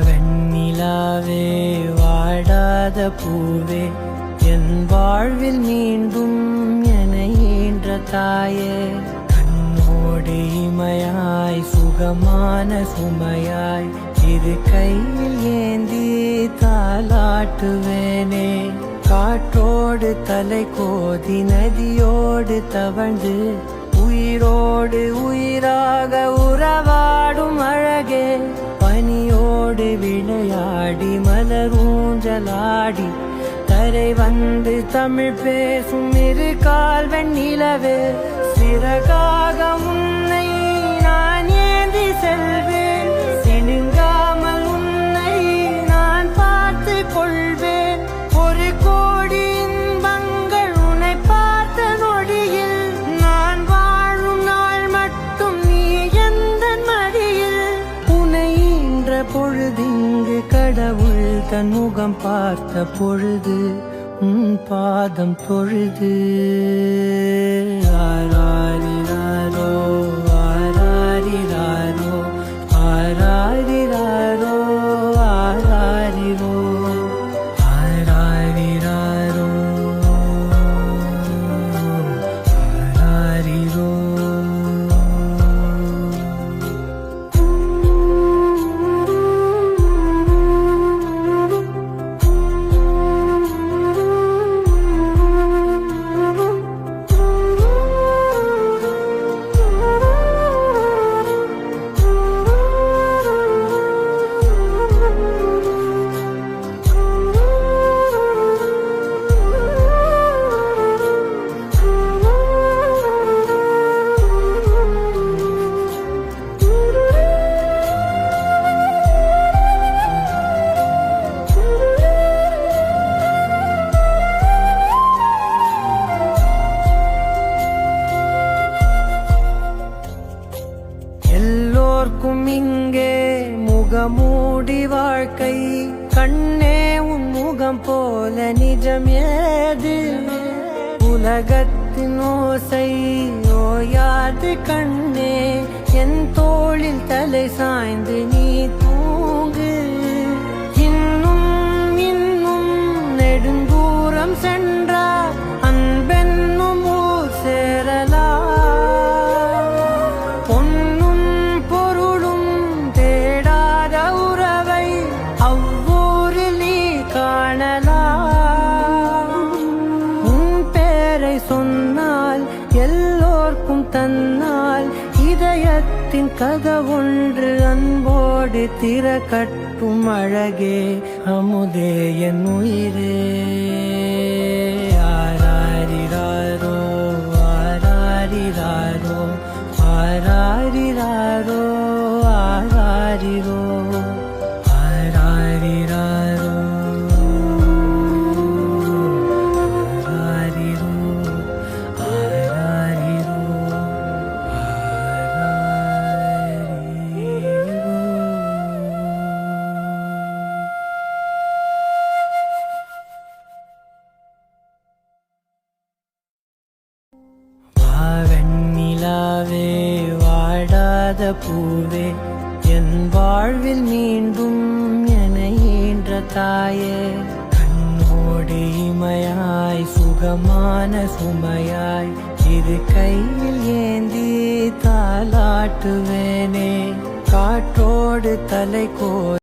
வெண்ணிலாவே வாடாத பூவே என் வாழ்வில் மீண்டும் என ஈன்ற தாயே கண்ணோடு இமையாய் சுகமான சுமையாய் இரு கையில் ஏந்தி தாலாட்டுவேனே காற்றோடு தலை கோதி நதியோடு தவழ்ந்து உயிரோடு உயிராக உறவாடும் அழகே பனியோடு விளையாடி மலரூஞ்சலாடி கரை வந்து தமிழ் பேசும் இரு கால் வெண்ணிலவே சிறகாக உன்னை நான் ஏந்தி செல்வேன் சினுங்காமல் உன்னை நான் பார்த்து கொள்வேன் ஒரு கோடி இன்பங்கள் உன்னை பார்த்த நொடியில் நான் வாழும் நாள் மட்டும் நீ எந்த மடியில் உன்னை ஈன்ற பொழுதிங்கு கடவுள் தன் முகம் பார்த்த பொழுது உன் பாதம் தொழுது ஆராரிராரோ ஆராரிராரோ ஆராரிராரோ ஆராரிரோ ஆராரிராரோ ஆராரிரோ எல்லோர்க்கும் இங்கே முகமூடி வாழ்க்கை கண்ணே உன் முகம் போல நிஜம் ஏது உலகத்தின் ஓசை ஓயாது கண்ணே என் தோளில் தலை சாய்ந்து நீ தூங்கு இன்னும் இன்னும் நெடுந்தூரம் சென்றார் அன்பென்னும் ஊர் சேரலாம் சொன்னால் எல்லோர்க்கும் தன்னால் இதயத்தின் கதவொன்று அன்போடு திறக்கட்டும் அழகே அமுதே என் உயிரே ஆராரிராரோ ஆராரிராரோ ஆராரிராரோ ஆராரிரோ ஆராரிராரோ வெண்ணிலாவே வாடாத பூவே என் வாழ்வில் மீண்டும் என ஈன்ற தாயே கண்ணோடு இமையாய் சுகமான சுமையாய் இரு கையில் ஏந்தி தாலாட்டுவேனே காற்றோடு தலை